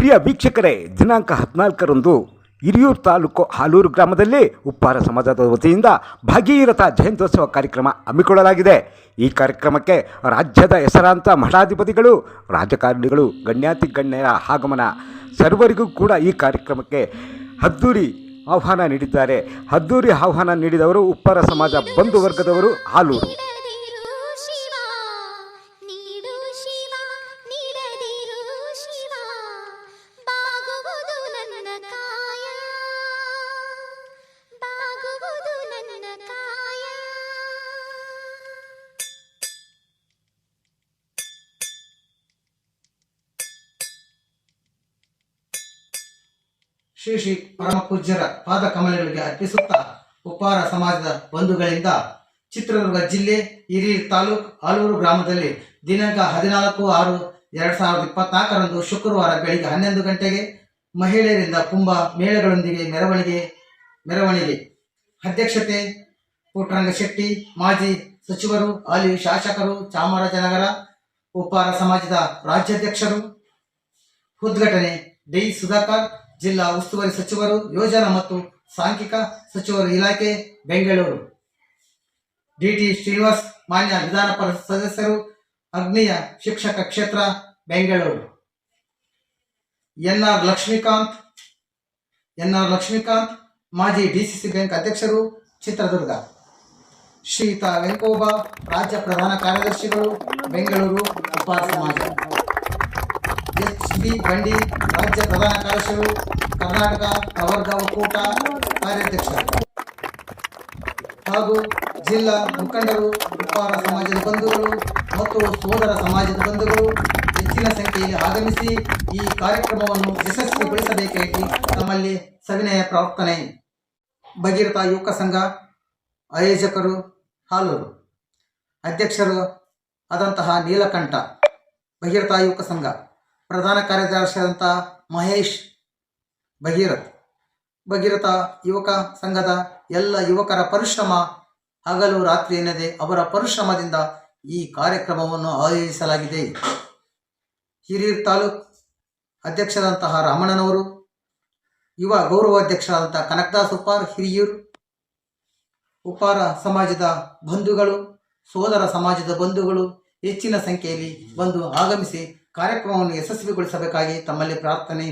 ಪ್ರಿಯ ವೀಕ್ಷಕರೇ, ದಿನಾಂಕ 14ರಂದು ಹಿರಿಯೂರು ತಾಲೂಕು ಹಾಲೂರು ಗ್ರಾಮದಲ್ಲಿ ಉಪ್ಪಾರ ಸಮಾಜದ ವತಿಯಿಂದ ಭಾಗೀರಥ ಜಯಂತ್ಯೋತ್ಸವ ಕಾರ್ಯಕ್ರಮ ಹಮ್ಮಿಕೊಳ್ಳಲಾಗಿದೆ. ಈ ಕಾರ್ಯಕ್ರಮಕ್ಕೆ ರಾಜ್ಯದ ಹೆಸರಾಂತ ಮಠಾಧಿಪತಿಗಳು, ರಾಜಕಾರಣಿಗಳು, ಗಣ್ಯರ ಆಗಮನ. ಸರ್ವರಿಗೂ ಕೂಡ ಈ ಕಾರ್ಯಕ್ರಮಕ್ಕೆ ಅದ್ದೂರಿ ಆಹ್ವಾನ ನೀಡಿದ್ದಾರೆ. ಅದ್ದೂರಿ ಆಹ್ವಾನ ನೀಡಿದವರು ಉಪ್ಪಾರ ಸಮಾಜ ಬಂಧು ವರ್ಗದವರು ಹಾಲೂರು. ಶ್ರೀ ಶ್ರೀ ಪರಮ ಪೂಜ್ಯರ ಪಾದ ಕಮಲಗಳಿಗೆ ಅರ್ಪಿಸುತ್ತಾ ಉಪ್ಪಾರ ಸಮಾಜದ ಬಂಧುಗಳಿಂದ ಚಿತ್ರದುರ್ಗ ಜಿಲ್ಲೆ ಹಿರಿಯೂರು ತಾಲೂಕು ಹಾಲೂರು ಗ್ರಾಮದಲ್ಲಿ ದಿನಾಂಕ 14/6/2024ರಂದು ಶುಕ್ರವಾರ ಬೆಳಿಗ್ಗೆ 11 ಗಂಟೆಗೆ ಮಹಿಳೆಯರಿಂದ ಕುಂಭ ಮೇಳಗಳೊಂದಿಗೆ ಮೆರವಣಿಗೆ ಅಧ್ಯಕ್ಷತೆ ಪುಟ್ಟರಂಗ ಶೆಟ್ಟಿ, ಮಾಜಿ ಸಚಿವರು, ಹಾಲಿ ಶಾಸಕರು, ಚಾಮರಾಜನಗರ ಉಪ್ಪಾರ ಸಮಾಜದ ರಾಜ್ಯಾಧ್ಯಕ್ಷರು. ಉದ್ಘಾಟನೆ ಡಿ ಸುಧಾಕರ್, ಜಿಲ್ಲಾ ಉಸ್ತುವಾರಿ ಸಚಿವರು, ಯೋಜನಾ ಮತ್ತು ಸಾಂಖ್ಯಿಕ ಸಚಿವರು ಇಲಾಖೆ, ಬೆಂಗಳೂರು. ಡಿಟಿ ಶ್ರೀನಿವಾಸ್, ಮಾನ್ಯ ವಿಧಾನ ಪರಿಷತ್ ಸದಸ್ಯರು, ಅಗ್ನಿಯ ಶಿಕ್ಷಕ ಕ್ಷೇತ್ರ, ಬೆಂಗಳೂರು. ಎನ್ಆರ್ ಲಕ್ಷ್ಮೀಕಾಂತ್, ಮಾಜಿ ಡಿಸಿಸಿ ಬ್ಯಾಂಕ್ ಅಧ್ಯಕ್ಷರು, ಚಿತ್ರದುರ್ಗ. ಶ್ರೀಯುತ ವೆಂಕೋಬಾ, ರಾಜ್ಯ ಪ್ರಧಾನ ಕಾರ್ಯದರ್ಶಿಗಳು, ಬೆಂಗಳೂರು ಉಪ್ಪಾರ ಸಮಾಜ. ಎಚ್.ಬಿ. ಬಂಡಿ, ರಾಜ್ಯ ಪ್ರಧಾನ ಕಾರ್ಯದರ್ಶಿಗಳು, ಕರ್ನಾಟಕ ಪ್ರವರ್ಗ ಒಕ್ಕೂಟ ಕಾರ್ಯಾಧ್ಯಕ್ಷರು ಹಾಗೂ ಜಿಲ್ಲಾ ಮುಖಂಡರು, ಉಪ್ಪಾರ ಸಮಾಜದ ಬಂಧುಗಳು ಮತ್ತು ಸೋದರ ಸಮಾಜದ ಬಂಧುಗಳು ಹೆಚ್ಚಿನ ಸಂಖ್ಯೆಯಲ್ಲಿ ಆಗಮಿಸಿ ಈ ಕಾರ್ಯಕ್ರಮವನ್ನು ಯಶಸ್ವಿಗೊಳಿಸಬೇಕಾಗಿ ನಮ್ಮಲ್ಲಿ ಸವಿನಯ ಪ್ರಾರ್ಥನೆ. ಭಗೀರಥ ಯುವಕ ಸಂಘ ಆಯೋಜಕರು ಹಾಲೂರು, ಅಧ್ಯಕ್ಷರು ಆದಂತಹ ನೀಲಕಂಠ. ಭಗೀರಥ ಯುವಕ ಸಂಘ ಪ್ರಧಾನ ಕಾರ್ಯದರ್ಶಿಯಾದಂತಹ ಮಹೇಶ್. ಭಗೀರಥ ಯುವಕ ಸಂಘದ ಎಲ್ಲ ಯುವಕರ ಪರಿಶ್ರಮ, ಹಗಲು ರಾತ್ರಿ ಎನ್ನದೆ ಅವರ ಪರಿಶ್ರಮದಿಂದ ಈ ಕಾರ್ಯಕ್ರಮವನ್ನು ಆಯೋಜಿಸಲಾಗಿದೆ. ಹಿರಿಯೂರು ತಾಲೂಕು ಅಧ್ಯಕ್ಷರಾದಂತಹ ರಾಮಣ್ಣನವರು, ಯುವ ಗೌರವಾಧ್ಯಕ್ಷರಾದಂತಹ ಕನಕದಾಸ್ ಉಪ್ಪಾರ್ ಹಿರಿಯೂರು, ಉಪ್ಪಾರ ಸಮಾಜದ ಬಂಧುಗಳು, ಸೋದರ ಸಮಾಜದ ಬಂಧುಗಳು ಹೆಚ್ಚಿನ ಸಂಖ್ಯೆಯಲ್ಲಿ ಬಂದು ಆಗಮಿಸಿ ಕಾರ್ಯಕ್ರಮವನ್ನು ಯಶಸ್ವಿಗೊಳಿಸಬೇಕಾಗಿ ತಮ್ಮಲ್ಲಿ ಪ್ರಾರ್ಥನೆ.